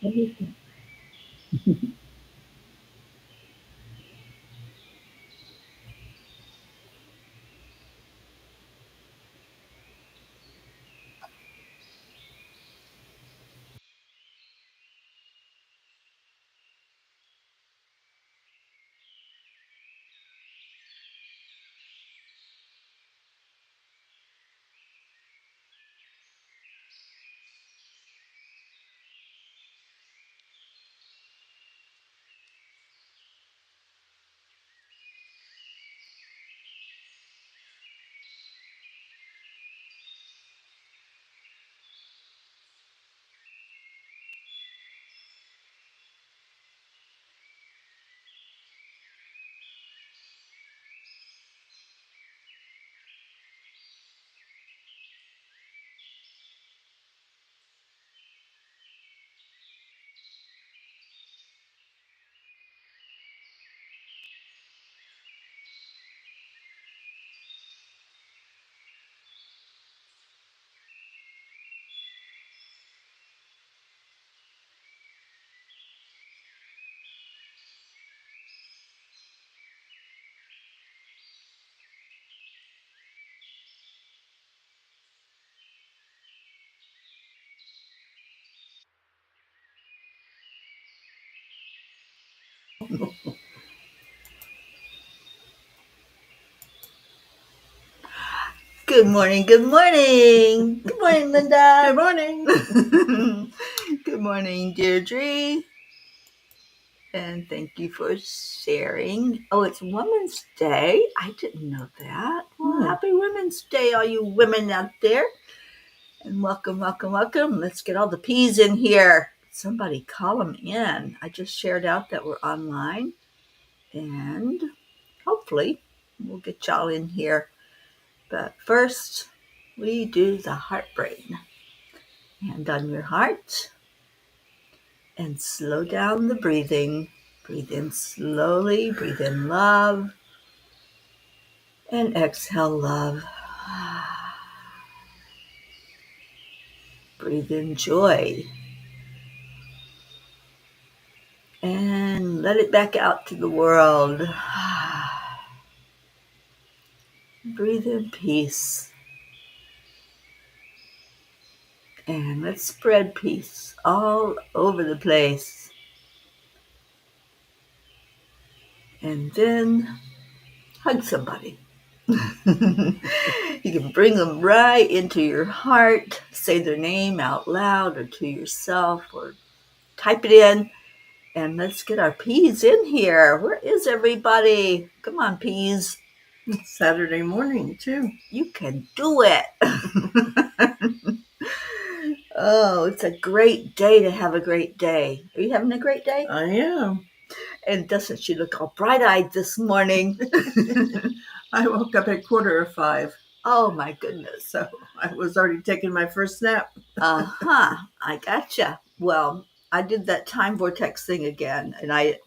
Everything. Good morning, good morning. Good morning, Linda. Good morning. Good morning, Deirdre. And thank you for sharing. Oh, it's Women's Day. I didn't know that. Well, happy Women's Day, all you women out there. And welcome, welcome, welcome. Let's get all the P's in here. Somebody call them in. I just shared out that we're online. And hopefully we'll get y'all in here. But first, we do the heart brain. Hand on your heart and slow down the breathing. Breathe in slowly, breathe in love, and exhale love. Breathe in joy and let it back out to the world. Breathe in peace and let's spread peace all over the place. And then hug somebody. You can bring them right into your heart, say their name out loud or to yourself or type it in, and let's get our P's in here. Where is everybody? Come on, P's. Saturday morning, too. You can do it. Oh, it's a great day to have a great day. Are you having a great day? I am. And doesn't she look all bright-eyed this morning? I woke up at 4:45. Oh, my goodness. So I was already taking my first nap. I gotcha. Well, I did that time vortex thing again, and I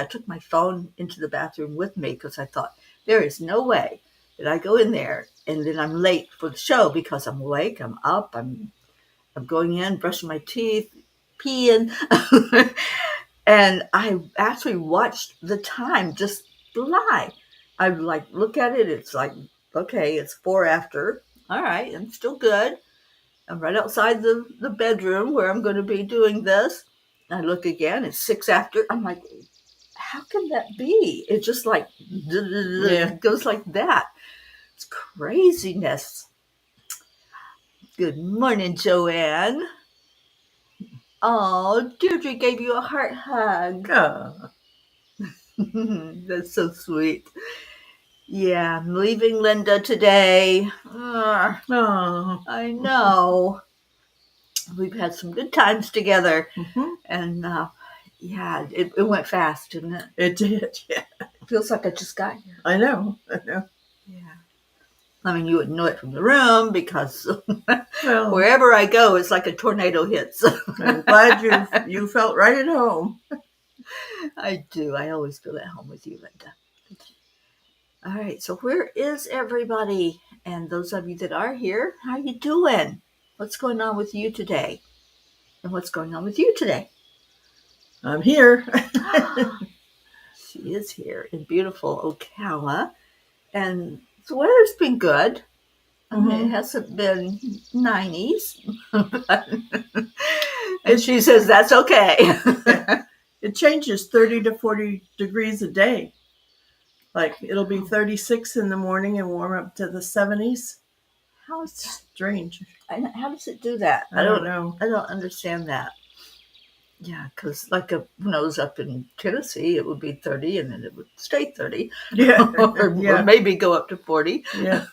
took my phone into the bathroom with me because I thought there is no way that I go in there and then I'm late for the show because I'm awake, I'm up, I'm going in, brushing my teeth, peeing, and I actually watched the time just fly. I look at it, it's like, okay, it's 4 after. All right, I'm still good. I'm right outside the bedroom where I'm going to be doing this. I look again, it's 6 after. I'm like, how can that be? It just goes like that. It's craziness. Good morning, Joanne. Oh, Deirdre gave you a heart hug. Oh. That's so sweet. Yeah, I'm leaving Linda today. Oh. I know. We've had some good times together. Mm-hmm. And yeah, it went fast, didn't it? It did, yeah. It feels like I just got here. I know. Yeah. I mean, you wouldn't know it from the room because Well, wherever I go, it's like a tornado hits. I'm glad you felt right at home. I do. I always feel at home with you, Linda. All right, so where is everybody? And those of you that are here, how you doing? What's going on with you today? And what's going on with you today? I'm here. She is here in beautiful Ocala. And the weather's been good. I mean, it hasn't been 90s. And she says that's okay. It changes 30 to 40 degrees a day. Like it'll be 36 in the morning and warm up to the 70s. How is It's that? strange. How does it do that? I don't know. I don't understand that. Yeah, because like when I was up in Tennessee, it would be 30 and then it would stay 30. Yeah. or maybe go up to 40. Yeah.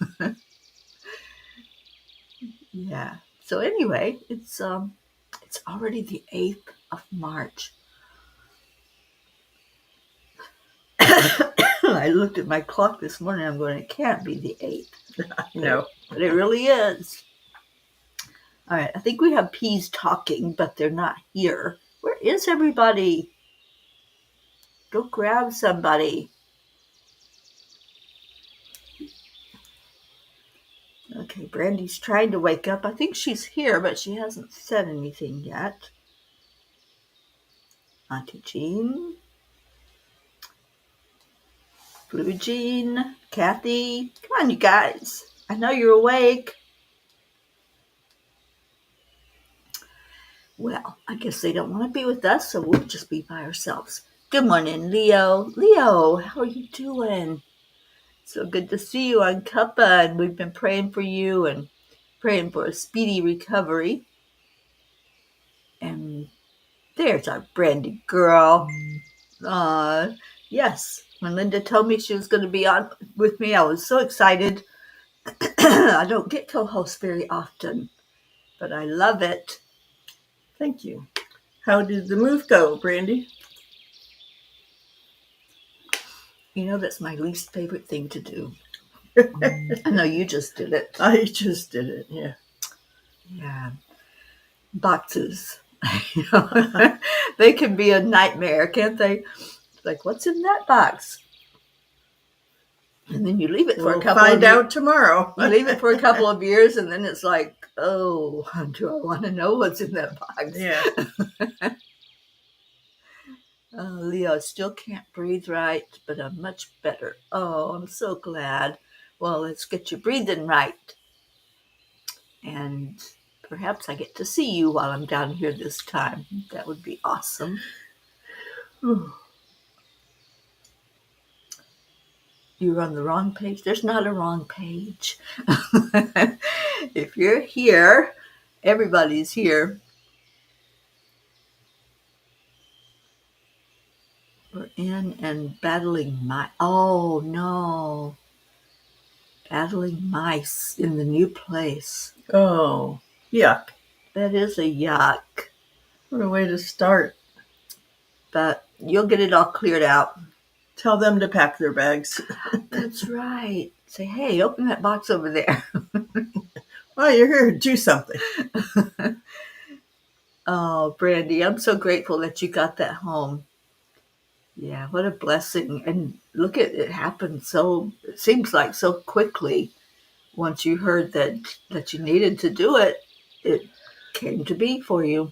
Yeah. So anyway, it's already the 8th of March. I looked at my clock this morning. I'm going, it can't be the 8th. No. But it really is. All right. I think we have peas talking, but they're not here. Where is everybody? Go grab somebody. Okay, Brandy's trying to wake up. I think she's here, but she hasn't said anything yet. Auntie Jean. Blue Jean. Kathy. Come on, you guys. I know you're awake. Well, I guess they don't want to be with us, so we'll just be by ourselves. Good morning, Leo. Leo, how are you doing? So good to see you on Cuppa, and we've been praying for you and praying for a speedy recovery. And there's our Brandy girl. Yes, when Linda told me she was going to be on with me, I was so excited. I don't get co-host very often, but I love it. Thank you. How did the move go, Brandy? You know, that's my least favorite thing to do. I know you just did it. I just did it, yeah. Yeah. Boxes. They can be a nightmare, can't they? Like, what's in that box? And then you leave it for a couple of years. Find out tomorrow. You leave it for a couple of years, and then it's like, oh, do I want to know what's in that box? Yeah. Leo still can't breathe right, but I'm much better. Oh, I'm so glad. Well, let's get you breathing right. And perhaps I get to see you while I'm down here this time. That would be awesome. You're on the wrong page. There's not a wrong page. If you're here, everybody's here. We're in and battling mice. Oh, no. Battling mice in the new place. Oh, yuck. That is a yuck. What a way to start. But you'll get it all cleared out. Tell them to pack their bags. That's right. Say, hey, open that box over there. Oh, you're here to do something. Oh, Brandy, I'm so grateful that you got that home. Yeah, what a blessing. And look at it happen it seems like so quickly. Once you heard that you needed to do it, it came to be for you.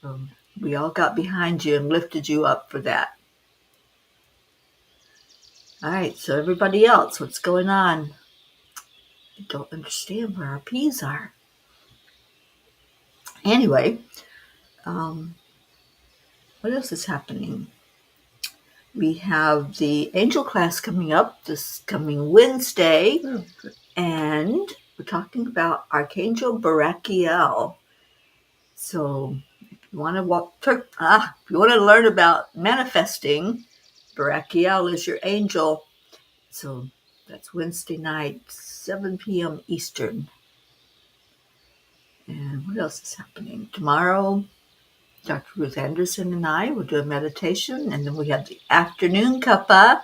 So we all got behind you and lifted you up for that. All right, so everybody else, what's going on? I don't understand where our peas are. Anyway, what else is happening? We have the angel class coming up this coming Wednesday, and we're talking about Archangel Barachiel. So if you want to learn about manifesting, Barachiel is your angel. So that's Wednesday night, 7 p.m. Eastern. And what else is happening? Tomorrow, Dr. Ruth Anderson and I will do a meditation, and then we have the afternoon cuppa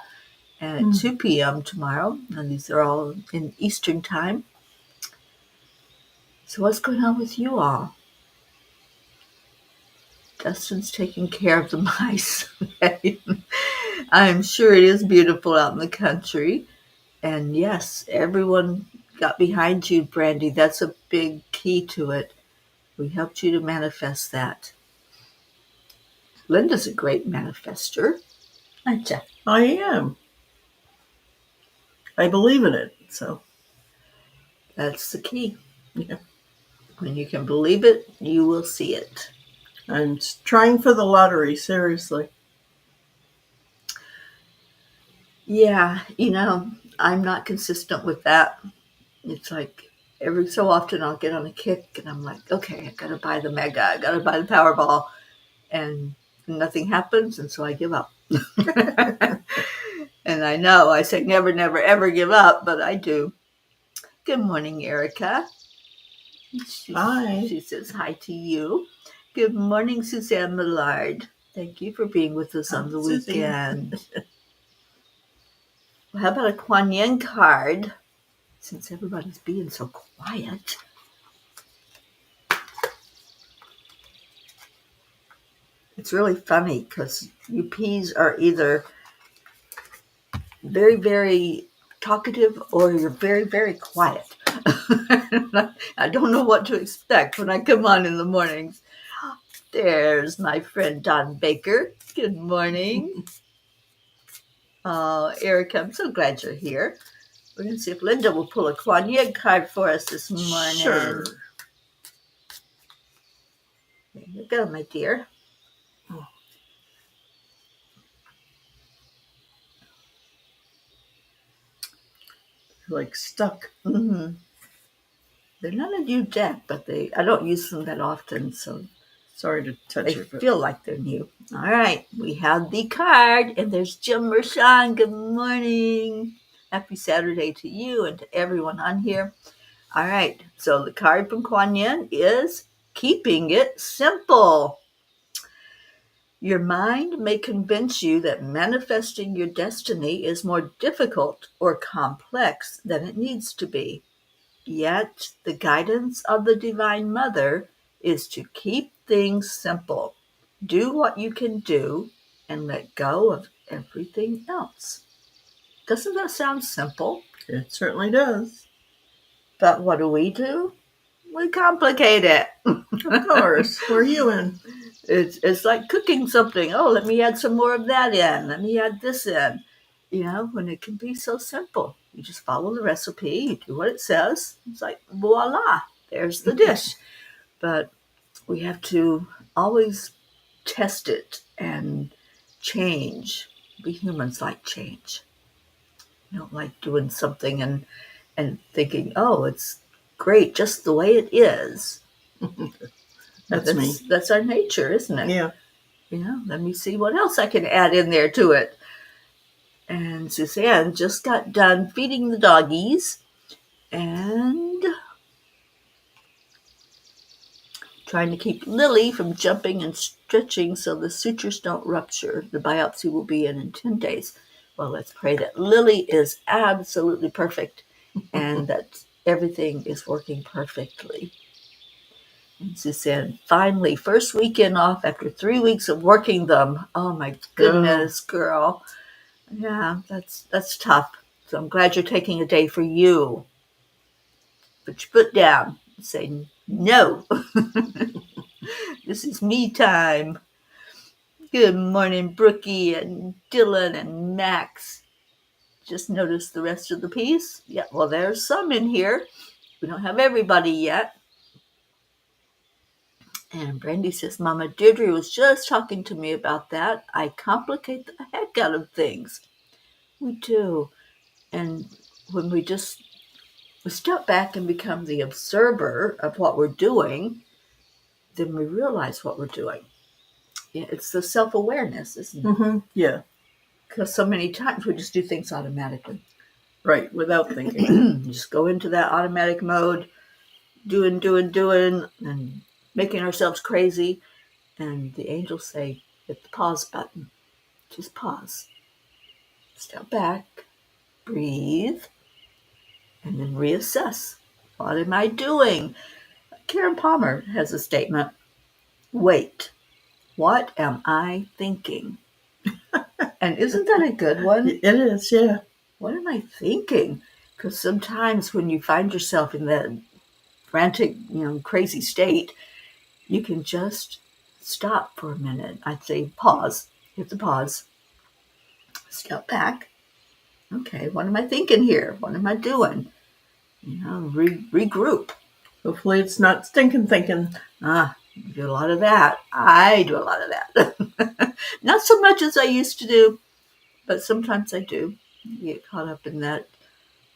at 2 p.m. tomorrow. And these are all in Eastern time. So what's going on with you all? Dustin's taking care of the mice. I'm sure it is beautiful out in the country. And yes, everyone got behind you, Brandy. That's a big key to it. We helped you to manifest that. Linda's a great manifester, aren't you? I am. I believe in it. So, That's the key. yeah. When you can believe it, you will see it. I'm trying for the lottery, seriously. Yeah, I'm not consistent with that. It's like every so often I'll get on a kick and I'm like, okay, I gotta buy the mega, I gotta buy the Powerball, and nothing happens, and so I give up. And I know I say never, never, ever give up, but I do. Good morning, Erica. Hi. She says hi to you. Good morning, Suzanne Millard. Thank you for being with us on the Susie. weekend. Well, how about a Kuan Yin card? Since everybody's being so quiet. It's really funny because UPs are either very, very talkative or you're very, very quiet. I don't know what to expect when I come on in the mornings. There's my friend Don Baker. Good morning. Oh, Erica, I'm so glad you're here. We're going to see if Linda will pull a Kuan Yin card for us this morning. Sure. There you go, my dear. Like stuck. Mm-hmm. They're not a new deck, but I don't use them that often, so Sorry to touch they it, but feel like they're new. All right, we have the card, and there's Jim Mershon. Good morning. Happy Saturday to you and to everyone on here. All right, so the card from Kuan Yin is keeping it simple. Your mind may convince you that manifesting your destiny is more difficult or complex than it needs to be. Yet the guidance of the Divine Mother is to keep things simple. Do what you can do and let go of everything else. Doesn't that sound simple? it certainly does. But what do? We complicate it. Of course. We're human. It's like cooking something. Oh, let me add some more of that in. Let me add this in. When it can be so simple. You just follow the recipe, you do what it says. It's like, voila, there's the dish. But we have to always test it and change. We humans like change. We don't like doing something and thinking, oh, it's great just the way it is. That's me. That's our nature, isn't it? Yeah. Let me see what else I can add in there to it. And Suzanne just got done feeding the doggies and trying to keep Lily from jumping and stretching so the sutures don't rupture. The biopsy will be in 10 days. Well, let's pray that Lily is absolutely perfect and that everything is working perfectly. And Suzanne, finally, first weekend off after 3 weeks of working them. Oh my goodness, girl. Yeah, that's tough. So I'm glad you're taking a day for you. Put your foot down and say, no, this is me time. Good morning, Brookie and Dylan and Max. Just notice the rest of the piece. Yeah, well, there's some in here. We don't have everybody yet. And Brandy says, Mama Deirdre was just talking to me about that. I complicate the heck out of things. We do. And when we step back and become the observer of what we're doing, then we realize what we're doing. Yeah, it's the self-awareness, isn't it? Mm-hmm. Yeah. Because so many times we just do things automatically. Right, without thinking. Just go into that automatic mode, doing, and making ourselves crazy. And the angels say, hit the pause button. Just pause. Step back, breathe, and then reassess. What am I doing? Karen Palmer has a statement. Wait, what am I thinking? And isn't that a good one? It is, yeah. What am I thinking? Because sometimes when you find yourself in that frantic, crazy state, you can just stop for a minute. I'd say pause, hit the pause, step back. Okay, what am I thinking here? What am I doing? Regroup. Hopefully it's not stinking thinking. You do a lot of that. I do a lot of that. Not so much as I used to do, but sometimes I do. You get caught up in that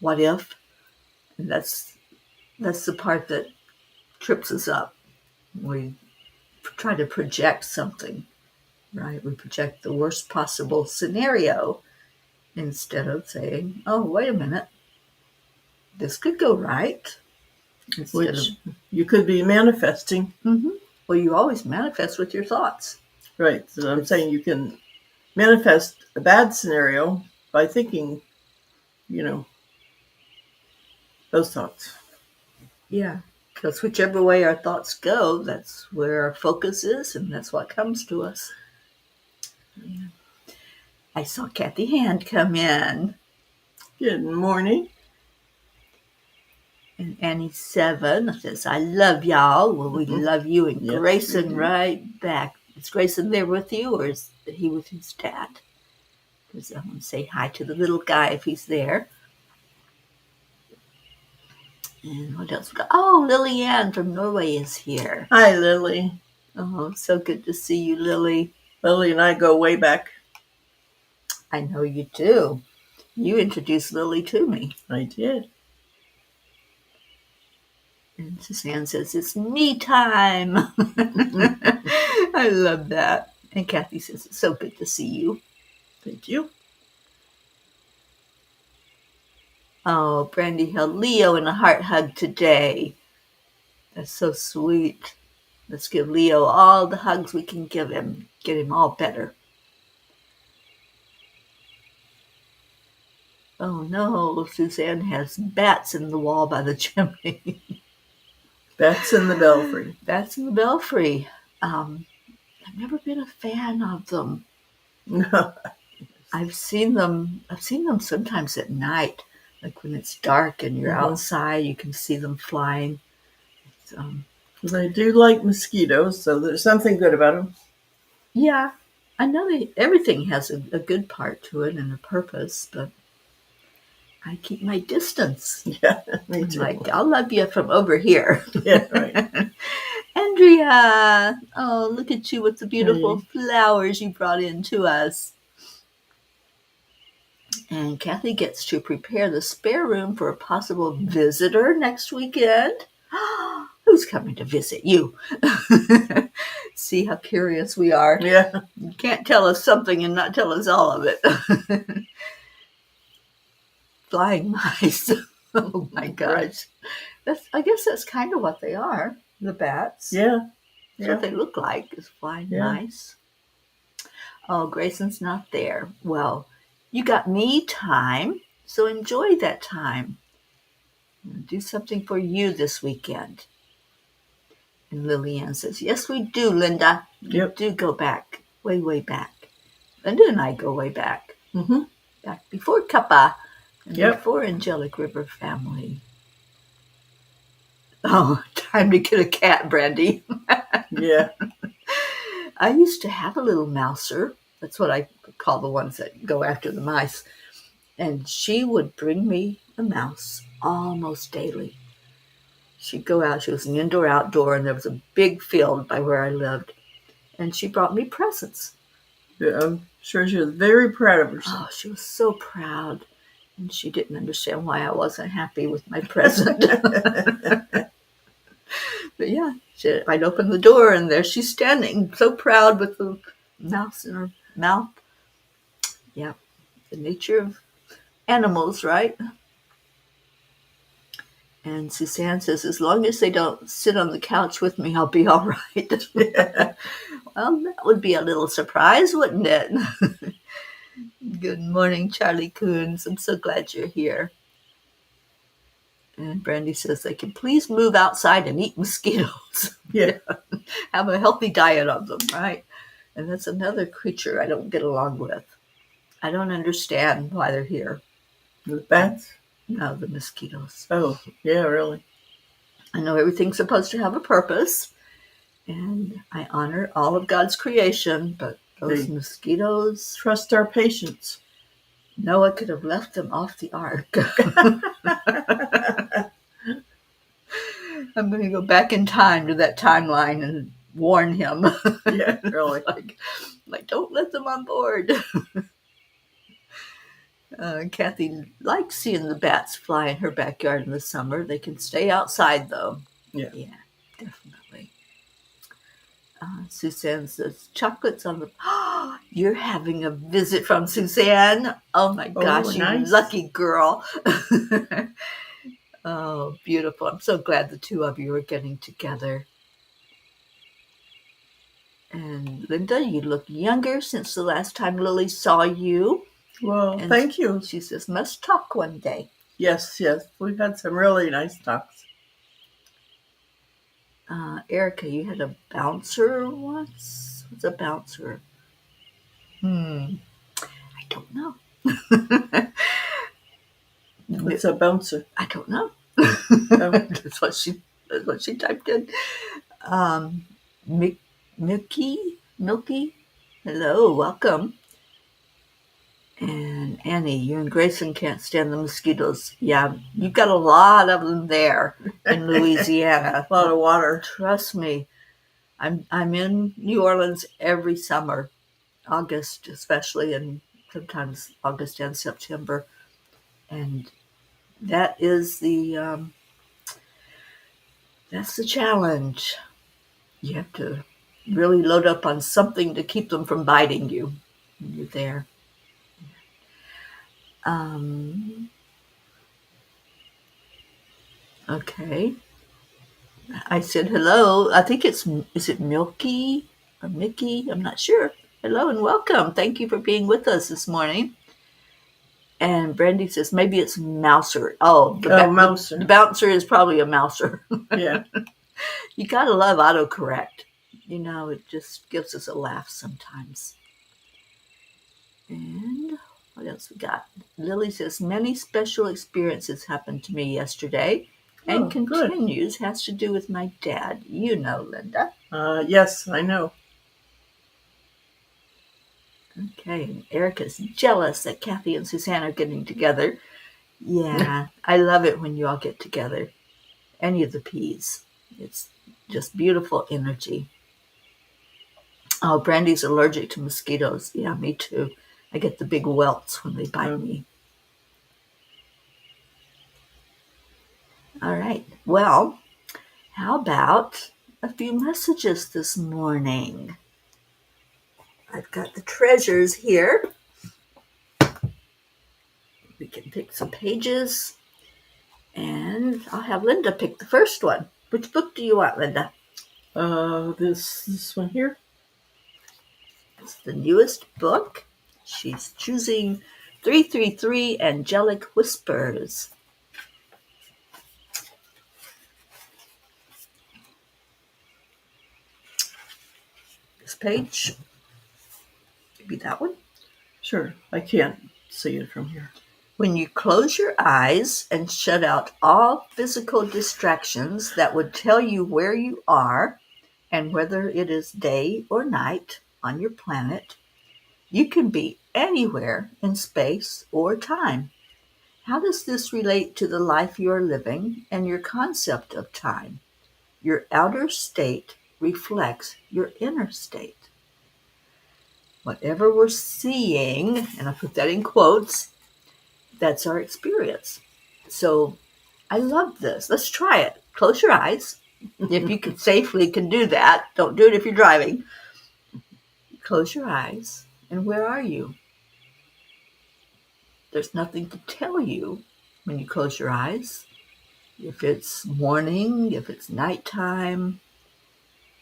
what if, and that's the part that trips us up. We try to project something, right? We project the worst possible scenario instead of saying, oh, wait a minute, this could go right. Which you could be manifesting. Well, you always manifest with your thoughts. Right. So I'm saying you can manifest a bad scenario by thinking, those thoughts. Yeah. Because whichever way our thoughts go, that's where our focus is, and that's what comes to us. Yeah. I saw Kathy Hand come in. Good morning. And Annie 7 says, I love y'all. Well, we love you. And Yes, Grayson right back. Is Grayson there with you, or is he with his dad? Because I want to say hi to the little guy if he's there. And what else? Oh, Lily Ann from Norway is here. Hi, Lily. Oh, so good to see you, Lily. Lily and I go way back. I know you do. You introduced Lily to me. I did. And Suzanne says, it's me time. I love that. And Kathy says, it's so good to see you. Thank you. Oh, Brandy held Leo in a heart hug today. That's so sweet. Let's give Leo all the hugs we can give him. Get him all better. Oh no, Suzanne has bats in the wall by the chimney. Bats in the belfry. Bats in the belfry. I've never been a fan of them. No. I've seen them sometimes at night, like when it's dark and you're outside, you can see them flying. They do like mosquitoes, so there's something good about them. Yeah, I know everything has a good part to it and a purpose, but I keep my distance. Yeah, me too. Like, I'll love you from over here. Yeah, right. Andrea, oh, look at you with the beautiful flowers you brought in to us. And Kathy gets to prepare the spare room for a possible visitor next weekend. Who's coming to visit you? See how curious we are. Yeah. You can't tell us something and not tell us all of it. Flying mice. Oh my gosh. Right. I guess that's kind of what they are, the bats. Yeah. That's what they look like, is flying mice. Oh, Grayson's not there. Well, you got me time, so enjoy that time. Do something for you this weekend. And Lillian says, yes, we do, Linda. Yep. We do go back, way, way back. Linda and I go way back. Back before Cuppa and before Angelic River family. Oh, time to get a cat, Brandy. Yeah. I used to have a little mouser. That's what I call the ones that go after the mice. And she would bring me a mouse almost daily. She'd go out. She was an indoor-outdoor, and there was a big field by where I lived. And she brought me presents. Yeah, I'm sure she was very proud of herself. Oh, she was so proud. And she didn't understand why I wasn't happy with my present. But yeah, I'd open the door, and there she's standing, so proud with the mouse in her mouth. Yeah, the nature of animals, right? And Suzanne says, as long as they don't sit on the couch with me, I'll be all right. Yeah. Well, that would be a little surprise, wouldn't it? Good morning, Charlie Coons. I'm so glad you're here. And Brandy says they can please move outside and eat mosquitoes. Yeah. Have a healthy diet of them, right? And that's another creature I don't get along with. I don't understand why they're here. The bats? No, the mosquitoes. Oh, yeah, really. I know everything's supposed to have a purpose. And I honor all of God's creation, but those mosquitoes, trust our patience. Noah could have left them off the ark. I'm going to go back in time to that timeline and warn him. Yeah, really. like, don't let them on board. Kathy likes seeing the bats fly in her backyard in the summer. They can stay outside, though. Yeah, definitely. Suzanne says, chocolates on the... You're having a visit from Suzanne. Oh, my gosh, you nice. lucky girl. Oh, beautiful. I'm so glad the two of you are getting together. And Linda, you look younger since the last time Lily saw you. Well, And thank you. She says, must talk one day. Yes. We've had some really nice talks. Erica, you had a bouncer once? What's a bouncer? I don't know. What's a bouncer? I don't know. Oh. That's what she typed in. Milky, hello, welcome. And Annie, you and Grayson can't stand the mosquitoes. Yeah, you've got a lot of them there in Louisiana. A lot of water. Trust me. I'm in New Orleans every summer, August especially, and sometimes August and September. And that is that's the challenge. You have to really load up on something to keep them from biting you when you're there. Okay. I said hello. I think is it Milky or Mickey? I'm not sure. Hello and welcome. Thank you for being with us this morning. And Brandy says maybe it's Mouser. Mouser. The bouncer is probably a Mouser. Yeah. You gotta love autocorrect. You know, it just gives us a laugh sometimes. And what else we got? Lily says, many special experiences happened to me yesterday and continues. Good. Has to do with my dad. You know, Linda. Yes, I know. Okay, and Erica's jealous that Kathy and Suzanne are getting together. Yeah, I love it when you all get together. Any of the P's. It's just beautiful energy. Oh, Brandy's allergic to mosquitoes. Yeah, me too. I get the big welts when they bite me. All right. Well, how about a few messages this morning? I've got the treasures here. We can pick some pages. And I'll have Linda pick the first one. Which book do you want, Linda? This one here. It's the newest book. She's choosing 333 Angelic Whispers. This page. Maybe that one? Sure. I can't see it from here. When you close your eyes and shut out all physical distractions that would tell you where you are and whether it is day or night on your planet, you can be anywhere in space or time. How does this relate to the life you are living and your concept of time? Your outer state reflects your inner state. Whatever we're seeing, and I put that in quotes, that's our experience. So I love this. Let's try it. Close your eyes. If you safely can do that. Don't do it if you're driving. Close your eyes. And where are you? There's nothing to tell you when you close your eyes. If it's morning, if it's nighttime,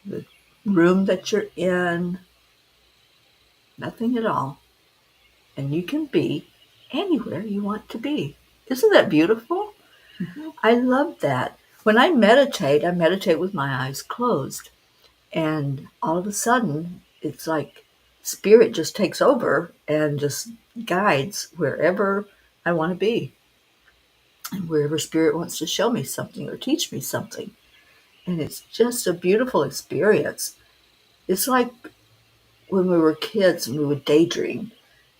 the room that you're in, nothing at all. And you can be anywhere you want to be. Isn't that beautiful? Mm-hmm. I love that. When I meditate with my eyes closed. And all of a sudden, it's like spirit just takes over and just guides wherever I want to be. And wherever spirit wants to show me something or teach me something. And it's just a beautiful experience. It's like when we were kids and we would daydream.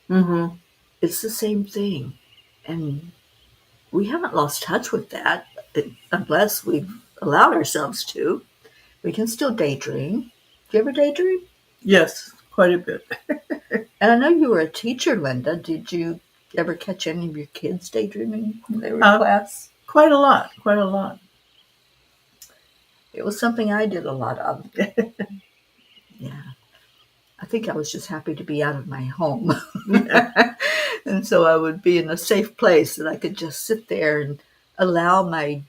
Mm-hmm. It's the same thing. And we haven't lost touch with that unless we've allowed ourselves to. We can still daydream. Do you ever daydream? Yes, quite a bit. And I know you were a teacher, Linda. Did you ever catch any of your kids daydreaming when they were in Uh, class? Quite a lot. Quite a lot. It was something I did a lot of. Yeah. I think I was just happy to be out of my home. Yeah. And so I would be in a safe place that I could just sit there and allow my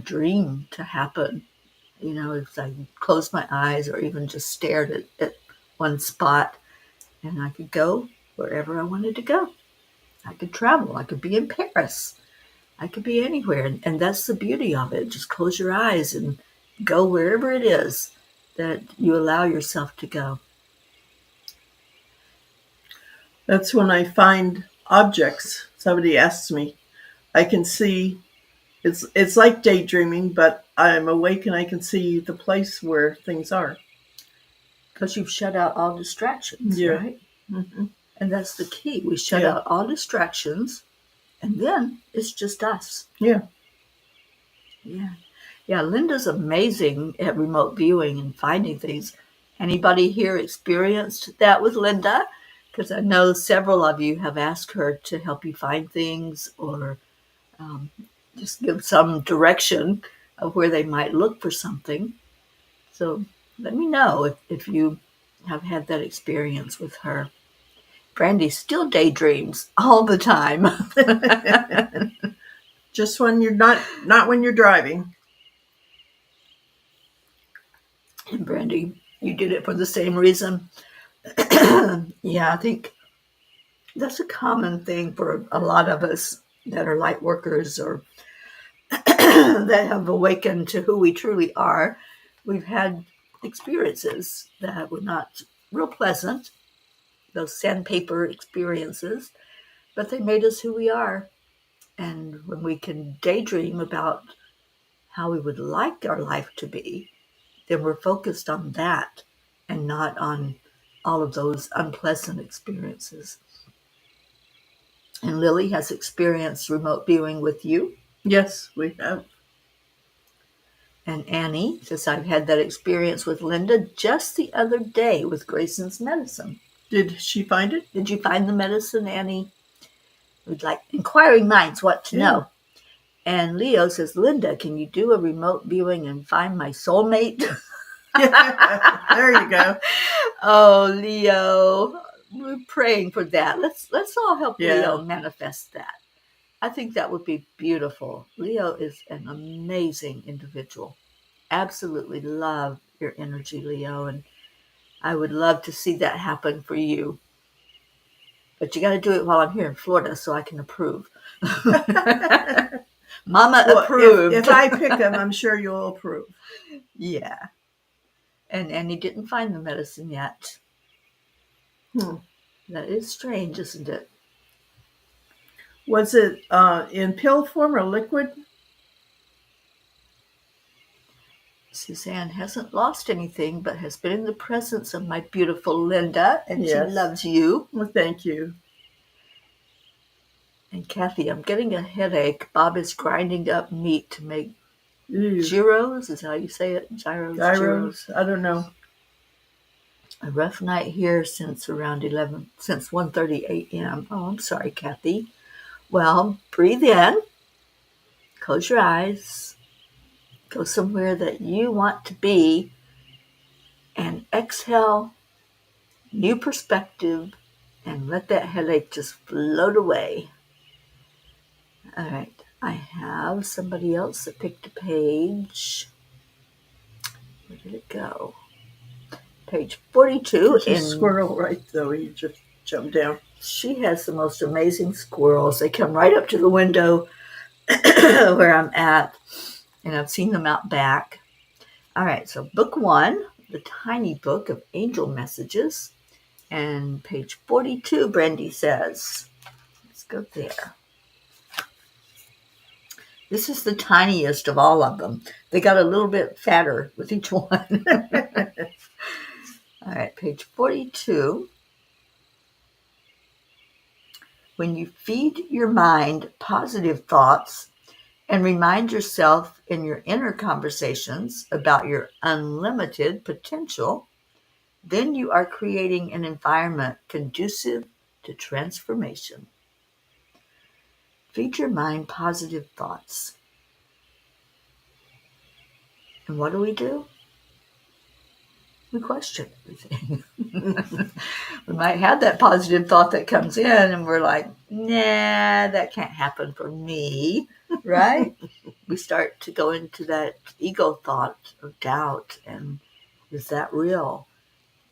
dream to happen. You know, if I closed my eyes or even just stared at one spot, and I could go wherever I wanted to go. I could travel. I could be in Paris. I could be anywhere. And that's the beauty of it. Just close your eyes and go wherever it is that you allow yourself to go. That's when I find objects. Somebody asks me, I can see. It's like daydreaming, but I'm awake and I can see the place where things are. Because you've shut out all distractions, Yeah. right? Mm-hmm. And that's the key. We shut Yeah. out all distractions, and then it's just us. Yeah. Yeah. Yeah, Linda's amazing at remote viewing and finding things. Anybody here experienced that with Linda? Because I know several of you have asked her to help you find things or um, just give some direction of where they might look for something. So let me know if you have had that experience with her. Brandy still daydreams all the time. Just when you're not when you're driving. And Brandy, you did it for the same reason. Yeah, I think that's a common thing for a lot of us that are light workers or that have awakened to who we truly are. We've had experiences that were not real pleasant, those sandpaper experiences, but they made us who we are. And when we can daydream about how we would like our life to be, then we're focused on that and not on all of those unpleasant experiences. And Lily has experienced remote viewing with you. Yes, we have. And Annie says, I've had that experience with Linda just the other day with Grayson's medicine. Did she find it? Did you find the medicine, Annie? We'd like inquiring minds want to know. And Leo says, Linda, can you do a remote viewing and find my soulmate? There you go. Oh, Leo, we're praying for that. Let's all help Yeah. Leo manifest that. I think that would be beautiful. Leo is an amazing individual. Absolutely love your energy, Leo, and I would love to see that happen for you. But you got to do it while I'm here in Florida so I can approve. Mama approved. If I pick him, I'm sure you'll approve. Yeah. And he didn't find the medicine yet. That is strange, isn't it? Was it in pill form or liquid? Suzanne hasn't lost anything, but has been in the presence of my beautiful Linda, and Yes. she loves you. Well, thank you. And Kathy, I'm getting a headache. Bob is grinding up meat to make Ew. gyros. Is that how you say it? Gyros. I don't know. A rough night here since around 1:30 a.m. Oh, I'm sorry, Kathy. Well, breathe in. Close your eyes. Go somewhere that you want to be. And exhale. New perspective. And let that headache just float away. All right. I have somebody else that picked a page. Where did it go? Page 42. There's a squirrel right though. He just jumped down. She has the most amazing squirrels. They come right up to the window where I'm at, and I've seen them out back. All right, so book 1, the tiny book of angel messages, and page 42, Brandy says. Let's go there. This is the tiniest of all of them. They got a little bit fatter with each one. All right, page 42. When you feed your mind positive thoughts and remind yourself in your inner conversations about your unlimited potential, then you are creating an environment conducive to transformation. Feed your mind positive thoughts. And what do? We question everything. We might have that positive thought that comes in and we're like, nah, that can't happen for me, right? We start to go into that ego thought of doubt and is that real?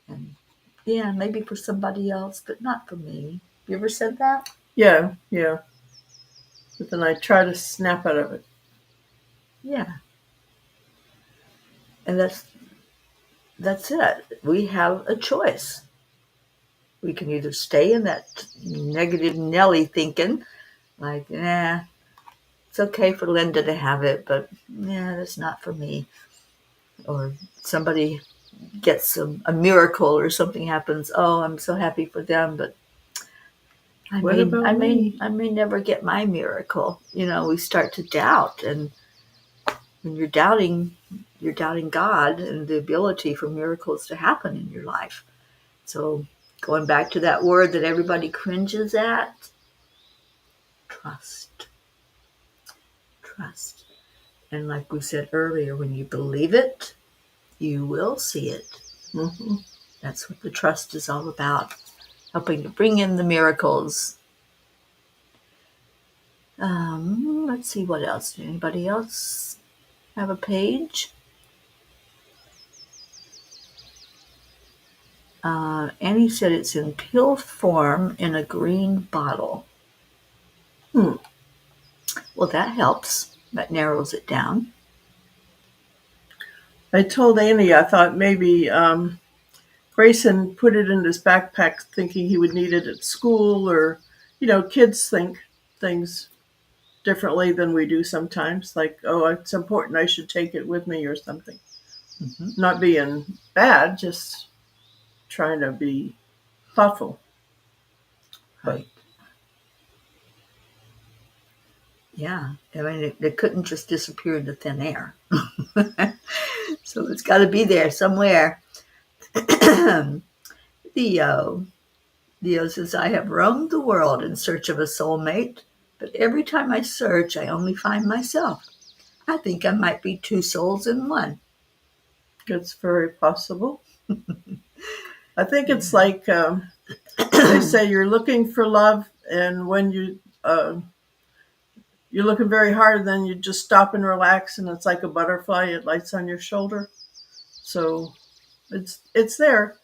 And yeah, maybe for somebody else, but not for me. You ever said that? Yeah. But then I try to snap out of it. Yeah. And that's it. We have a choice. We can either stay in that negative Nelly thinking, like, nah, it's okay for Linda to have it, but yeah, that's not for me. Or somebody gets a miracle or something happens. Oh, I'm so happy for them, but What about me? I may never get my miracle. We start to doubt, and when you're doubting God and the ability for miracles to happen in your life. So going back to that word that everybody cringes at, trust. Trust. And like we said earlier, when you believe it, you will see it. Mm-hmm. That's what the trust is all about, helping to bring in the miracles. Let's see what else. Anybody else have a page? Annie said it's in pill form in a green bottle. Well, that helps. That narrows it down. I told Andy I thought maybe Grayson put it in his backpack thinking he would need it at school, or, kids think things differently than we do sometimes. Like, oh, it's important, I should take it with me or something. Mm-hmm. Not being bad, just trying to be thoughtful. Right. Yeah. I mean, it couldn't just disappear into thin air. So it's got to be there somewhere. Theo. Theo says, I have roamed the world in search of a soulmate, but every time I search, I only find myself. I think I might be two souls in one. It's very possible. I think it's like they say you're looking for love, and when you're looking very hard, then you just stop and relax, and it's like a butterfly. It lights on your shoulder. So it's there.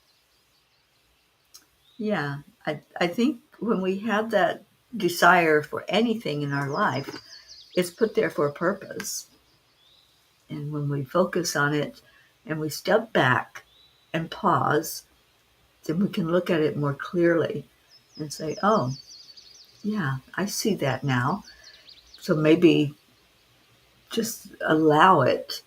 Yeah, I think when we have that desire for anything in our life, it's put there for a purpose. And when we focus on it and we step back and pause, then we can look at it more clearly and say, oh, yeah, I see that now. So maybe just allow it,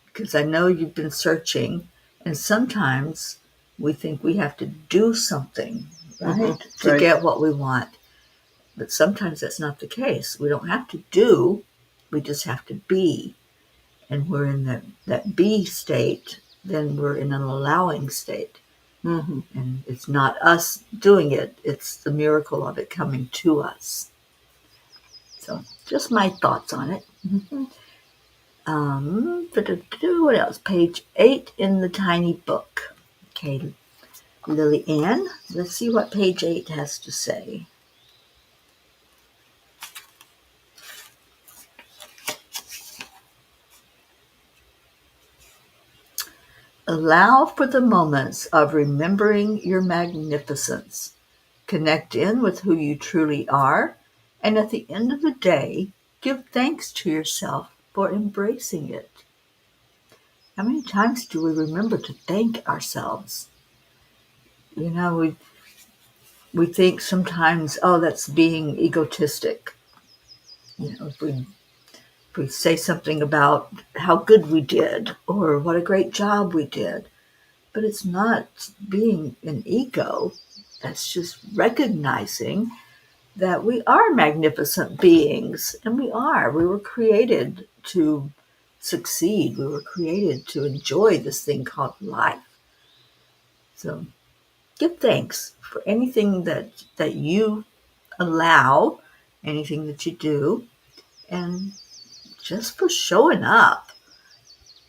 because I know you've been searching, and sometimes we think we have to do something, right, Mm-hmm. to Right. get what we want. But sometimes that's not the case. We don't have to do, we just have to be. And we're in that be state, then we're in an allowing state. Mm-hmm. And it's not us doing it, it's the miracle of it coming to us. So just my thoughts on it. Mm-hmm. What else? Page 8 in the tiny book. Okay, Lily Ann, let's see what page 8 has to say. Allow for the moments of remembering your magnificence. Connect in with who you truly are, and at the end of the day, give thanks to yourself for embracing it. How many times do we remember to thank ourselves? We think sometimes, oh, that's being egotistic. If we We say something about how good we did or what a great job we did. But it's not being an ego. That's just recognizing that we are magnificent beings. And we are. We were created to succeed. We were created to enjoy this thing called life. So give thanks for anything that you allow, anything that you do, and just for showing up.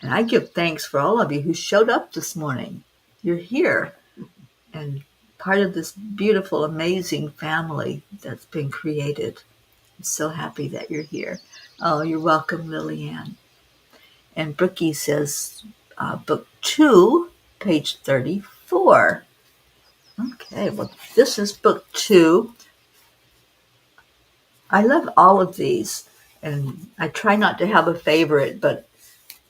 And I give thanks for all of you who showed up this morning. You're here and part of this beautiful, amazing family that's been created. I'm so happy that you're here. Oh, you're welcome, Lillian. And Brookie says, book 2, page 34. Okay, well, this is book 2. I love all of these, and I try not to have a favorite, but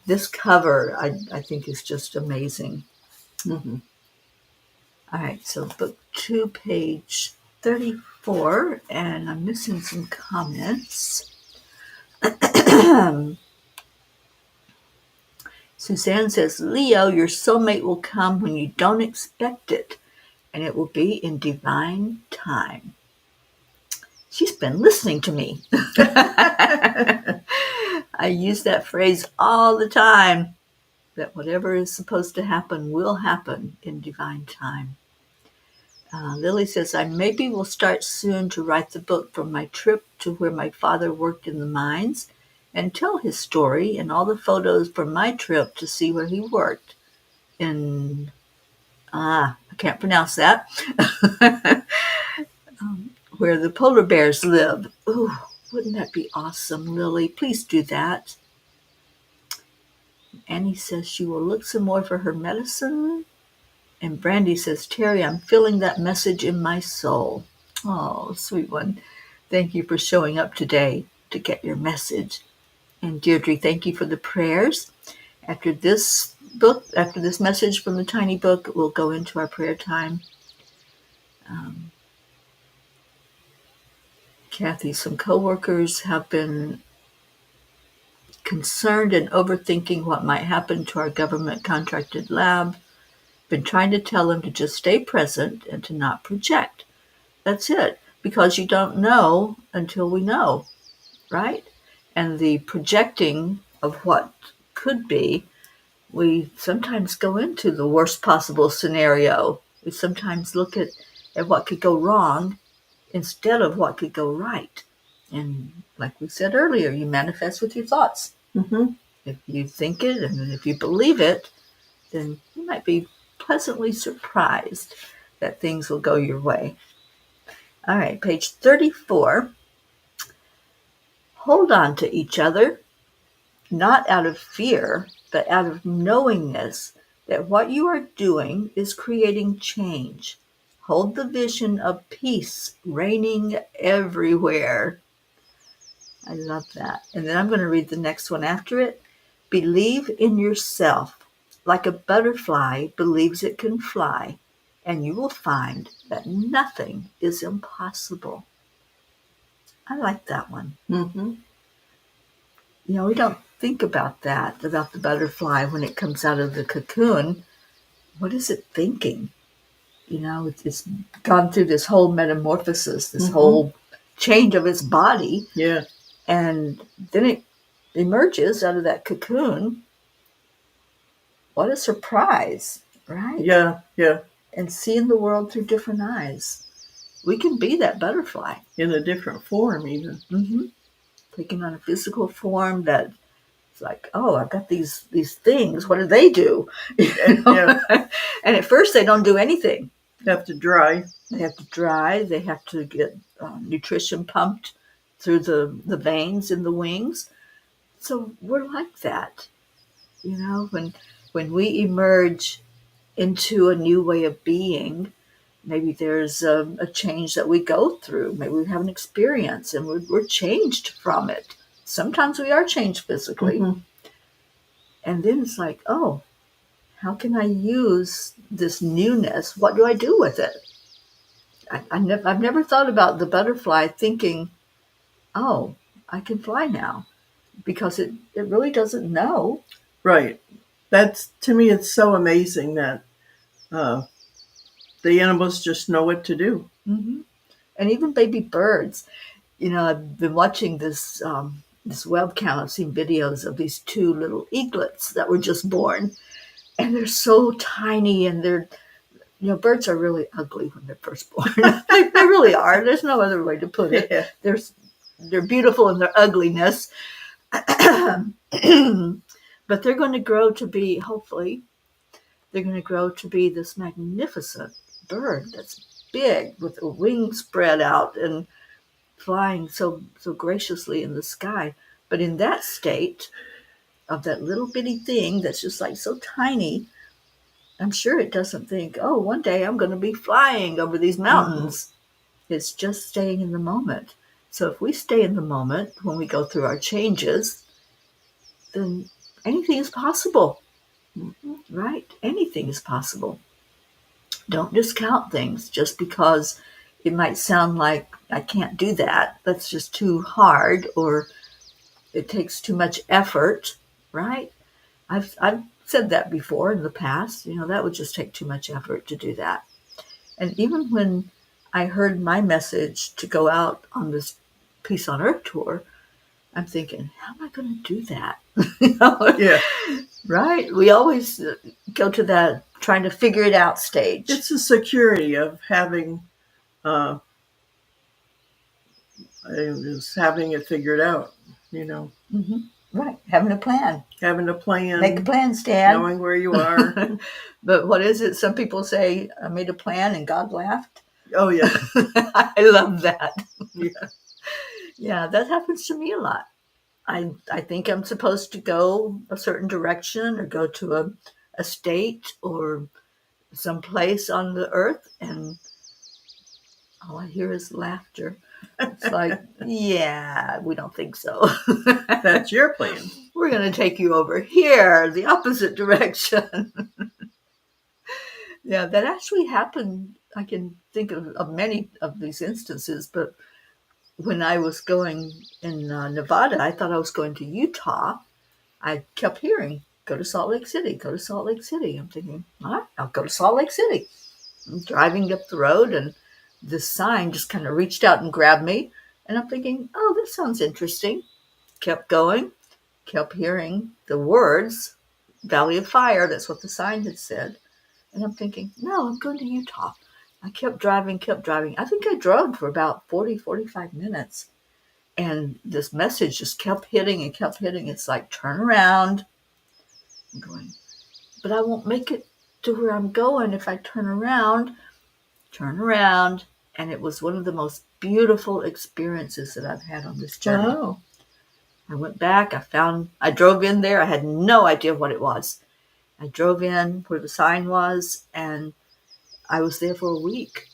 this cover I think is just amazing. Mm-hmm. All right, so book 2, page 34, and I'm missing some comments. Suzanne says, Leo, your soulmate will come when you don't expect it, and it will be in divine time. She's been listening to me. I use that phrase all the time, that whatever is supposed to happen will happen in divine time. Lily says, I maybe will start soon to write the book from my trip to where my father worked in the mines and tell his story and all the photos from my trip to see where he worked in, I can't pronounce that, where the polar bears live. Ooh, wouldn't that be awesome, Lily? Please do that. Annie says she will look some more for her medicine. And Brandy says, Teri, I'm feeling that message in my soul. Oh, sweet one. Thank you for showing up today to get your message. And Deirdre, thank you for the prayers. After this message from the tiny book, we'll go into our prayer time. Kathy, some coworkers have been concerned and overthinking what might happen to our government contracted lab. Been trying to tell them to just stay present and to not project. That's it, because you don't know until we know, right? And the projecting of what could be, we sometimes go into the worst possible scenario. We sometimes look at what could go wrong instead of what could go right. And like we said earlier, you manifest with your thoughts. Mm-hmm. If you think it and if you believe it, then you might be pleasantly surprised that things will go your way. All right, page 34. Hold on to each other, not out of fear, but out of knowingness that what you are doing is creating change. Hold the vision of peace reigning everywhere. I love that. And then I'm going to read the next one after it. Believe in yourself, like a butterfly believes it can fly, and you will find that nothing is impossible. I like that one. Mm-hmm. You know, we don't think about that, about the butterfly when it comes out of the cocoon. What is it thinking? You know, it's gone through this whole metamorphosis, this whole change of its body. Yeah. And then it emerges out of that cocoon. What a surprise, right? Yeah, yeah. And seeing the world through different eyes. We can be that butterfly. In a different form, even. Mm-hmm. Taking on a physical form that it's like, oh, I've got these things. What do they do? You know? Yeah. And at first, they don't do anything. They have to dry. They have to dry. They have to get nutrition pumped through the veins in the wings. So we're like that. You know, when we emerge into a new way of being, maybe there's a change that we go through. Maybe we have an experience and we're changed from it. Sometimes we are changed physically. Mm-hmm. And then it's like, oh, how can I use this newness? What do I do with it? I've never thought about the butterfly thinking, oh, I can fly now. because it really doesn't know. Right. That's, to me, it's so amazing that uh, the animals just know what to do. Hmm. And even baby birds. I've been watching this webcam. I've seen videos of these two little eaglets that were just born, and they're so tiny, and birds are really ugly when they're first born. They really are. There's no other way to put it. Yeah. They're beautiful in their ugliness, but they're going to grow to be, hopefully, they're going to grow to be this magnificent bird that's big with the wings spread out and flying so graciously in the sky. But in that state of that little bitty thing that's just like so tiny, I'm sure it doesn't think, oh, one day I'm going to be flying over these Mm-hmm. mountains. It's just staying in the moment. So if we stay in the moment when we go through our changes, then anything is possible, right? Anything is possible. Don't discount things just because it might sound like I can't do that. That's just too hard, or it takes too much effort, right? I've said that before in the past. That would just take too much effort to do that. And even when I heard my message to go out on this Peace on Earth tour, I'm thinking, how am I going to do that? Yeah. Right? We always go to that trying to figure it out stage. It's the security of having uh, is having it figured out. You know, Hmm. Right. Having a plan. having a plan, Make a plan, Stan. knowing where you are. But what is it? Some people say, I made a plan and God laughed. Oh yeah. I love that. Yeah. Yeah, that happens to me a lot. I think I'm supposed to go a certain direction or go to a state or some place on the earth, and all I hear is laughter. It's like, yeah, we don't think so. That's your plan. We're going to take you over here, the opposite direction. Yeah, that actually happened. I can think of many of these instances, but when I was going in Nevada, I thought I was going to Utah. I kept hearing, go to Salt Lake City, go to Salt Lake City. I'm thinking, all right, I'll go to Salt Lake City. I'm driving up the road, and this sign just kind of reached out and grabbed me. And I'm thinking, oh, this sounds interesting. Kept going, kept hearing the words, Valley of Fire. That's what the sign had said. And I'm thinking, no, I'm going to Utah. I kept driving, kept driving. I think I drove for about 45 minutes. And this message just kept hitting and kept hitting. It's like, turn around. I'm going, but I won't make it to where I'm going if I turn around. Turn around. And it was one of the most beautiful experiences that I've had on this journey. Oh. I went back. I drove in there. I had no idea what it was. I drove in where the sign was, and I was there for a week.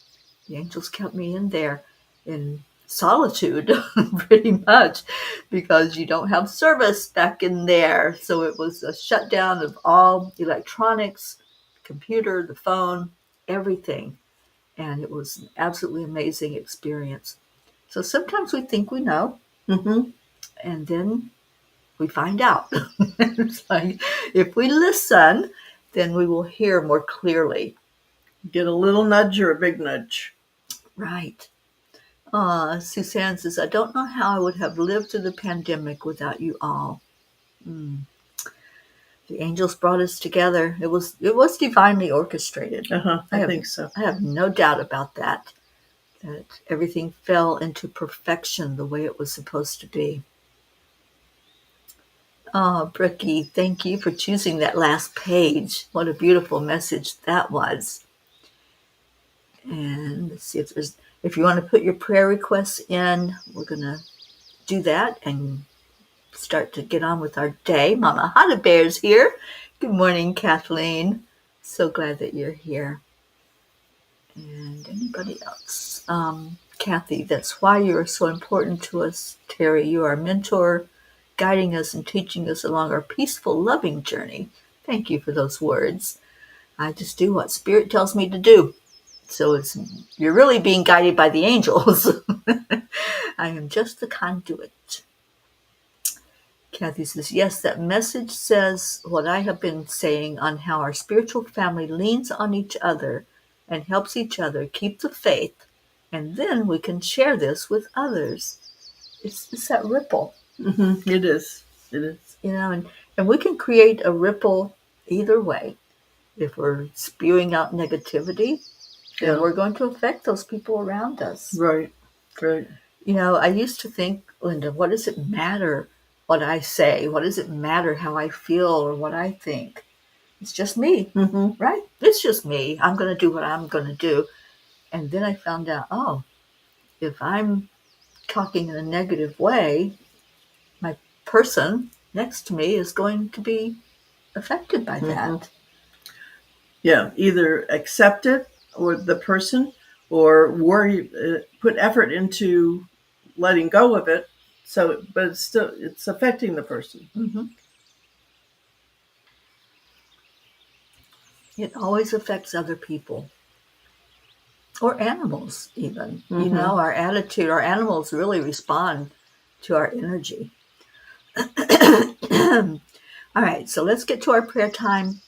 The angels kept me in there in solitude, pretty much, because you don't have service back in there. So it was a shutdown of all electronics, computer, the phone, everything. And it was an absolutely amazing experience. So sometimes we think we know, Mm-hmm. and then we find out. It's like, if we listen, then we will hear more clearly. Get a little nudge or a big nudge. Right. Suzanne says, I don't know how I would have lived through the pandemic without you all. Mm. The angels brought us together. It was divinely orchestrated. I think so. I have no doubt about that. That everything fell into perfection the way it was supposed to be. Oh, Brookie, thank you for choosing that last page. What a beautiful message that was. And let's see if you want to put your prayer requests in, we're going to do that and start to get on with our day. Mama Hana Bear's here. Good morning, Kathleen. So glad that you're here. And anybody else? Kathy, that's why you are so important to us. Teri, you are a mentor, guiding us and teaching us along our peaceful, loving journey. Thank you for those words. I just do what Spirit tells me to do. So you're really being guided by the angels. I am just the conduit. Kathy says, yes, that message says what I have been saying on how our spiritual family leans on each other and helps each other keep the faith, and then we can share this with others. It's that ripple, It is. It is. and we can create a ripple either way. If we're spewing out negativity, then Yeah. we're going to affect those people around us. Right. Right. I used to think, Linda, what does it matter what I say? What does it matter how I feel or what I think? It's just me, right? It's just me. I'm going to do what I'm going to do. And then I found out, oh, if I'm talking in a negative way, my person next to me is going to be affected by that. Yeah. Either accept it or the person, or worry, put effort into letting go of it. So, but it's affecting the person. It always affects other people. Or animals, even. Our attitude, our animals really respond to our energy. All right, so let's get to our prayer time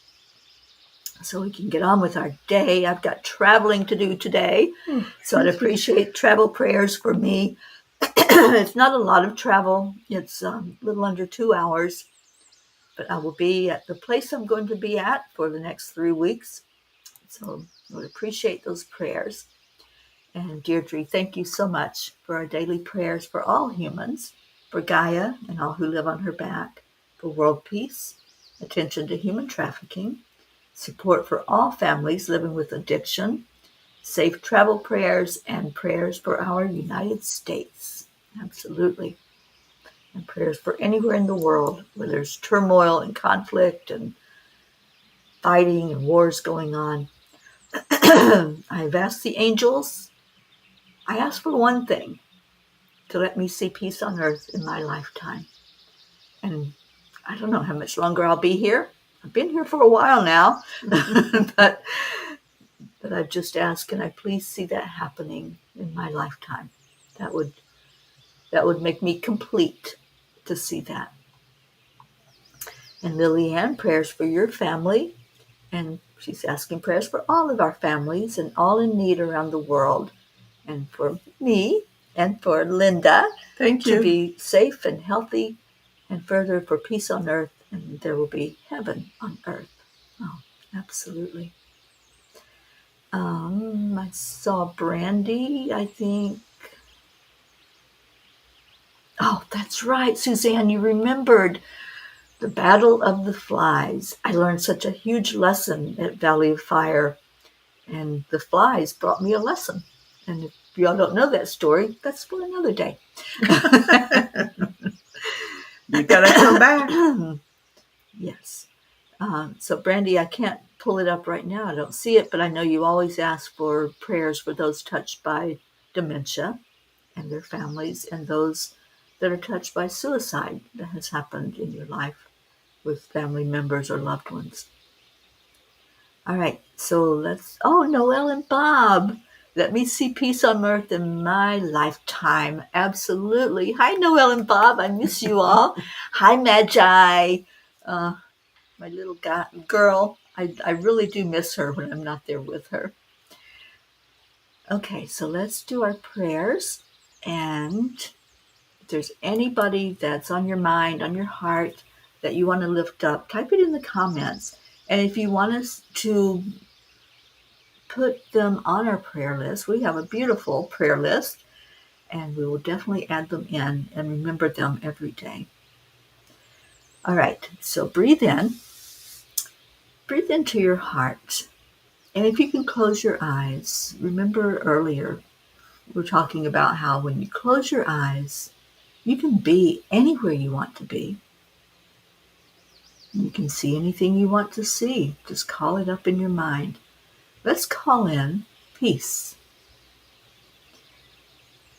so we can get on with our day. I've got traveling to do today, so I'd appreciate travel prayers for me. It's not a lot of travel. It's a little under 2 hours, but I will be at the place I'm going to be at for the next 3 weeks. So I would appreciate those prayers. And Deirdre, thank you so much for our daily prayers for all humans, for Gaia and all who live on her back, for world peace, attention to human trafficking, support for all families living with addiction, safe travel prayers, and prayers for our United States. Absolutely. And prayers for anywhere in the world where there's turmoil and conflict and fighting and wars going on. I've asked the angels, I ask for one thing, to let me see peace on earth in my lifetime. And I don't know how much longer I'll be here. I've been here for a while now, but I've just asked, can I please see that happening in my lifetime? That would make me complete to see that. And Lillian, prayers for your family. And she's asking prayers for all of our families and all in need around the world. And for me and for Linda. Thank you. To be safe and healthy, and further for peace on earth, and there will be heaven on earth. Oh, absolutely. I saw Brandy, I think. Oh, that's right, Suzanne, you remembered the Battle of the Flies. I learned such a huge lesson at Valley of Fire, and the flies brought me a lesson. And if y'all don't know that story, that's for another day. You gotta come back. Yes. So, Brandy, I can't pull it up right now. I don't see it, but I know you always ask for prayers for those touched by dementia and their families, and those that are touched by suicide that has happened in your life with family members or loved ones. All right, so Noel and Bob. Let me see peace on earth in my lifetime. Absolutely. Hi, Noel and Bob. I miss you all. Hi, Magi. My little girl. I really do miss her when I'm not there with her. Okay, so let's do our prayers. And if there's anybody that's on your mind, on your heart, that you want to lift up, type it in the comments. And if you want us to put them on our prayer list, we have a beautiful prayer list, and we will definitely add them in and remember them every day. All right, so breathe in. Breathe into your heart. And if you can close your eyes, remember earlier we were talking about how when you close your eyes, you can be anywhere you want to be. You can see anything you want to see. Just call it up in your mind. Let's call in peace.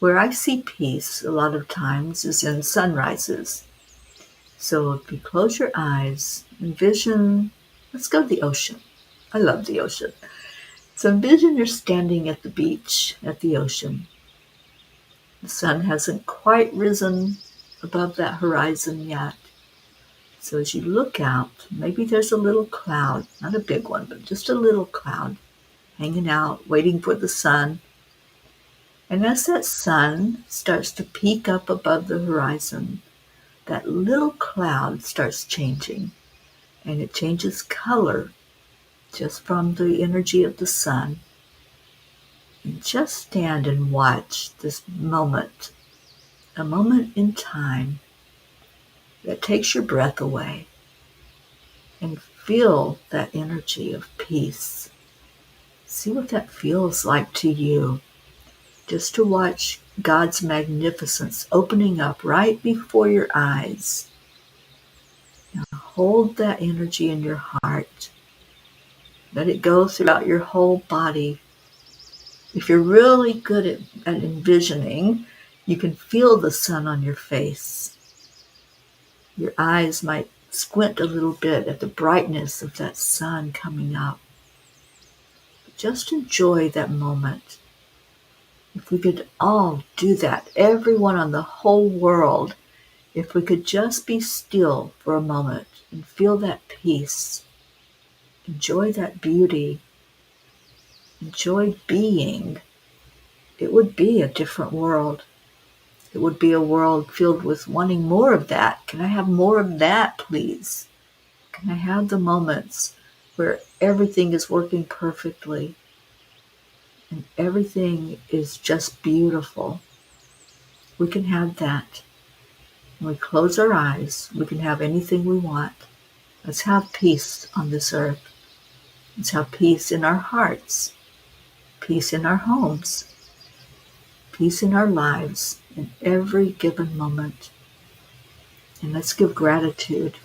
Where I see peace a lot of times is in sunrises. So if you close your eyes, envision, let's go to the ocean. I love the ocean. So envision you're standing at the beach, at the ocean. The sun hasn't quite risen above that horizon yet. So as you look out, maybe there's a little cloud, not a big one, but just a little cloud hanging out, waiting for the sun. And as that sun starts to peek up above the horizon, that little cloud starts changing, and it changes color just from the energy of the sun. And just stand and watch this moment, a moment in time that takes your breath away, and feel that energy of peace. See what that feels like to you, just to watch God's magnificence opening up right before your eyes. Now hold that energy in your heart. Let it go throughout your whole body. If you're really good at envisioning, you can feel the sun on your face. Your eyes might squint a little bit at the brightness of that sun coming up. But just enjoy that moment. If we could all do that, everyone on the whole world, if we could just be still for a moment and feel that peace, enjoy that beauty, enjoy being, it would be a different world. It would be a world filled with wanting more of that. Can I have more of that, please? Can I have the moments where everything is working perfectly and everything is just beautiful? We can have that. When we close our eyes, we can have anything we want. Let's have peace on this earth. Let's have peace in our hearts, peace in our homes, peace in our lives in every given moment. And let's give gratitude.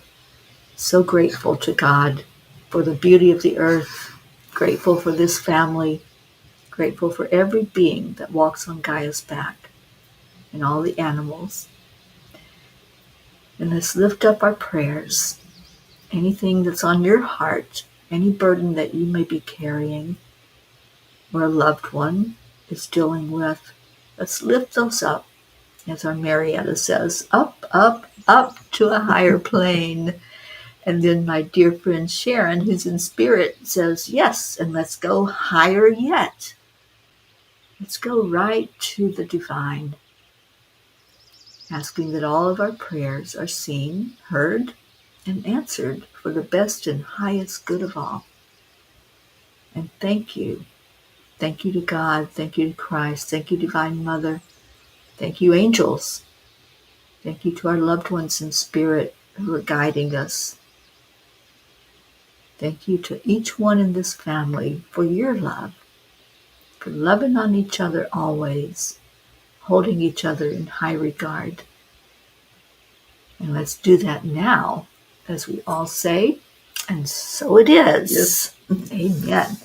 So grateful to God for the beauty of the earth, grateful for this family, grateful for every being that walks on Gaia's back and all the animals. And let's lift up our prayers. Anything that's on your heart, any burden that you may be carrying or a loved one is dealing with, let's lift those up, as our Marietta says, up, up, up to a higher plane. And then my dear friend Sharon, who's in spirit, says, yes, and let's go higher yet. Let's go right to the divine, asking that all of our prayers are seen, heard, and answered for the best and highest good of all. And thank you. Thank you to God. Thank you to Christ. Thank you, Divine Mother. Thank you, angels. Thank you to our loved ones in spirit who are guiding us. Thank you to each one in this family for your love, for loving on each other always, holding each other in high regard. And let's do that now, as we all say, and so it is. Yes. Amen.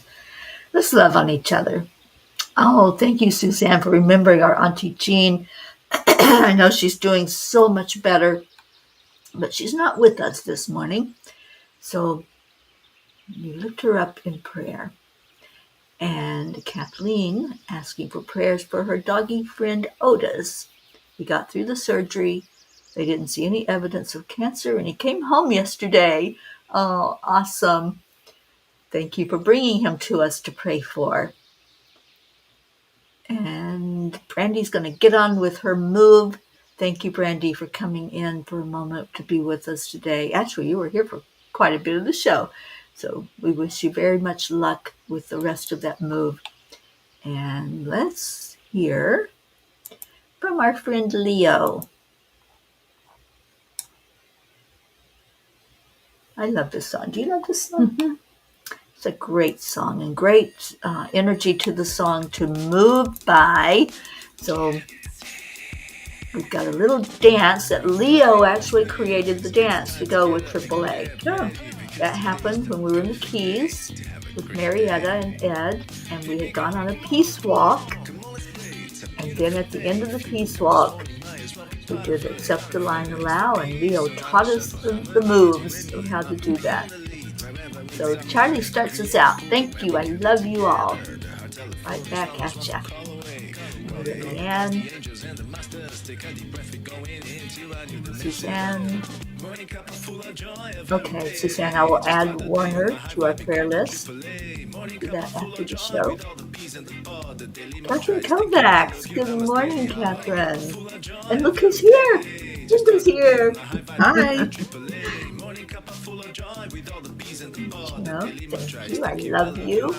Let's love on each other. Oh, thank you, Suzanne, for remembering our Auntie Jean. I know she's doing so much better, but she's not with us this morning. So you lift her up in prayer. And Kathleen asking for prayers for her doggy friend Otis. He got through the surgery. They didn't see any evidence of cancer, and he came home yesterday. Oh, awesome. Thank you for bringing him to us to pray for. And Brandy's going to get on with her move. Thank you, Brandy, for coming in for a moment to be with us today. Actually, you were here for quite a bit of the show. So we wish you very much luck with the rest of that move. And let's hear from our friend Leo. I love this song. Do you love this song? Mm-hmm. It's a great song and great energy to the song to move by. So we've got a little dance that Leo actually created the dance to go with AAA. Yeah. That happened when we were in the Keys with Marietta and Ed, and we had gone on a peace walk. And then at the end of the peace walk, we did Accept, Align, Allow, and Leo taught us the moves of how to do that. So Charlie starts us out. Thank you. I love you all. Right back at ya. Leanne, Suzanne. Okay, Suzanne, I will add Warner to our prayer list. Do that after the show. Catherine Kovacs. Good morning, Catherine. And look who's here. Linda's here. Hi. No, thank you. I love you.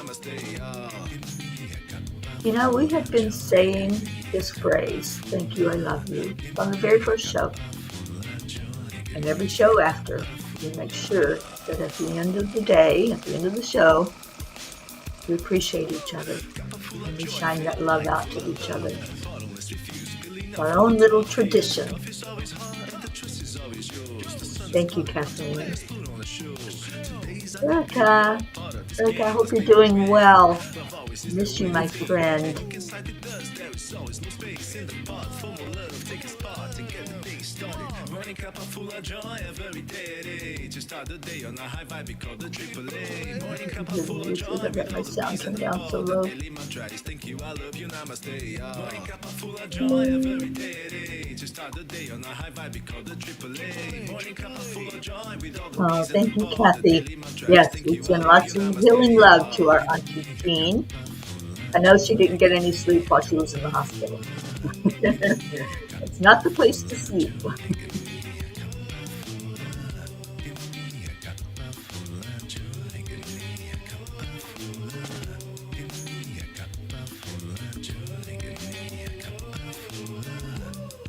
You know, we have been saying this phrase, thank you, I love you, from the very first show. And every show after, we make sure that at the end of the day, at the end of the show, we appreciate each other and we shine that love out to each other. It's our own little tradition. Thank you, Kathleen. Erica, I hope you're doing well. Miss you, my friend. Morning Cuppa full of joy every day. Just start the day on a high vibe, we call the AAA. Morning Cuppa full of joy. I've got my sound turned down so low. Thank you, I love you, namaste. Morning Cuppa full of joy every day. Just start the day on a high vibe, we call the AAA. Morning Cuppa full of joy with all the peace. Thank you, Kathy. Yes, we send lots of healing love to our Auntie Jean. I know she didn't get any sleep while she was in the hospital. It's not the place to sleep.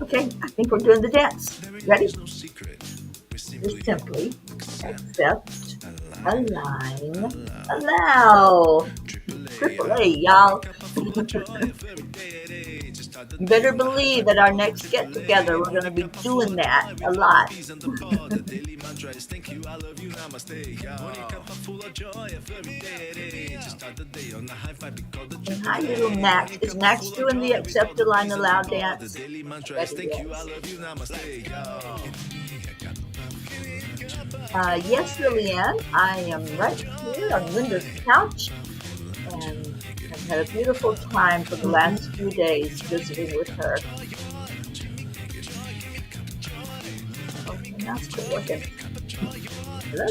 Okay, I think we're doing the dance. Ready? Just simply accept, align, allow. AAA, y'all. You better believe that our next get together, we're going to be doing that a lot. And hi, little Max. Is Max doing the accept, align, allow dance? Yes, Lillian. I am right here on Linda's couch. And I've had a beautiful time for the last few days visiting with her. Okay, now it's still working. Hello?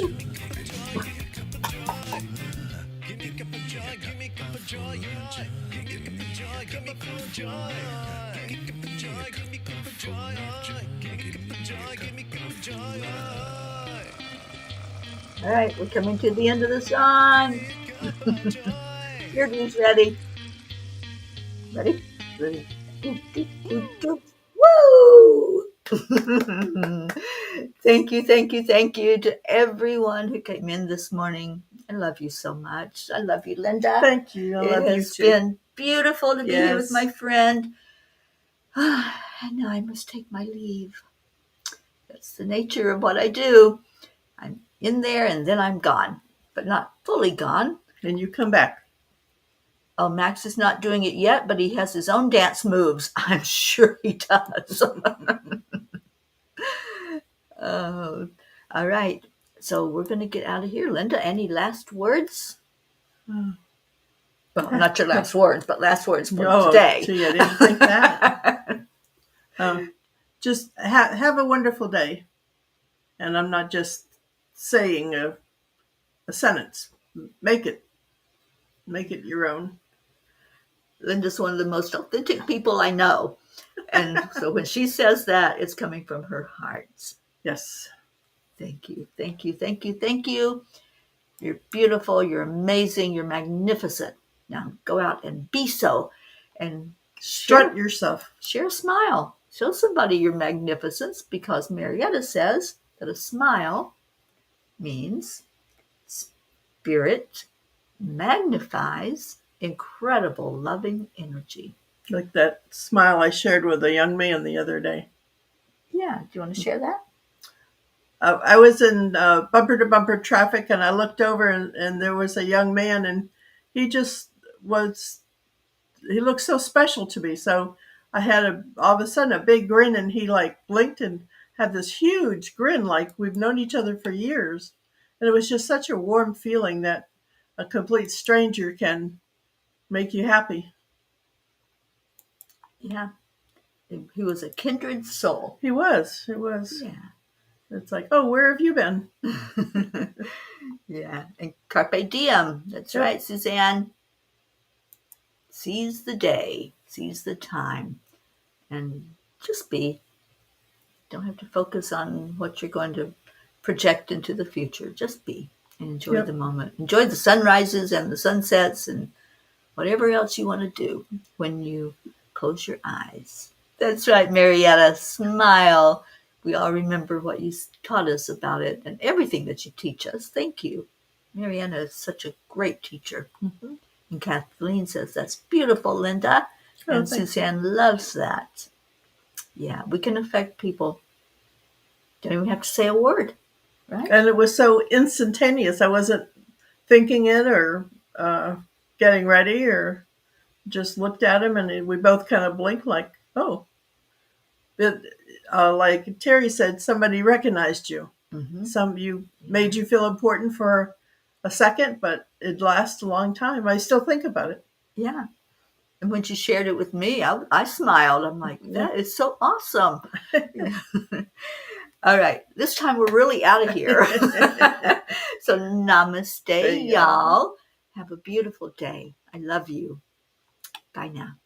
All right, we're coming to the end of the song. You're ready. Ready? Ready. Woo! Thank you to everyone who came in this morning. I love you so much. I love you, Linda. Thank you. I love you too. It has been beautiful to be here with my friend. And now I must take my leave. That's the nature of what I do. I'm in there and then I'm gone, but not fully gone. And you come back. Oh, Max is not doing it yet, but he has his own dance moves. I'm sure he does. Oh, all right. So we're going to get out of here. Linda, any last words? Well, not your last words, but last words for today. Gee, I didn't think that. Just have a wonderful day. And I'm not just saying a sentence. Make it your own. Linda's one of the most authentic people I know. And so when she says that, it's coming from her heart. Yes. Thank you. You're beautiful. You're amazing. You're magnificent. Now go out and be so. And strut yourself. Share a smile. Show somebody your magnificence, because Marietta says that a smile means spirit magnifies incredible loving energy. Like that smile I shared with a young man the other day. Yeah. Do you want to share that? I was in bumper-to-bumper traffic, and I looked over, and there was a young man, and he looked so special to me. So I had all of a sudden a big grin, and he like blinked and had this huge grin, like we've known each other for years. And it was just such a warm feeling that a complete stranger can make you happy. Yeah. He was a kindred soul. He was. It was. Yeah. It's like, oh, where have you been? Yeah. And carpe diem. That's Yep. right, Suzanne. Seize the day, seize the time, and just be. Don't have to focus on what you're going to project into the future. Just be and enjoy Yep. the moment. Enjoy the sunrises and the sunsets and whatever else you want to do when you close your eyes. That's right, Marietta. Smile. We all remember what you taught us about it and everything that you teach us. Thank you. Marietta is such a great teacher. Mm-hmm. And Kathleen says, that's beautiful, Linda. Oh, And Suzanne loves that. Yeah, we can affect people. Don't even have to say a word, right? And it was so instantaneous. I wasn't thinking it or getting ready, or just looked at him, and we both kind of blinked, like, oh. It, like Teri said, somebody recognized you. Mm-hmm. You made you feel important for a second, but it lasts a long time. I still think about it. Yeah. And when she shared it with me, I smiled. I'm like, that is so awesome. All right. This time we're really out of here. So namaste, y'all. Have a beautiful day. I love you. Bye now.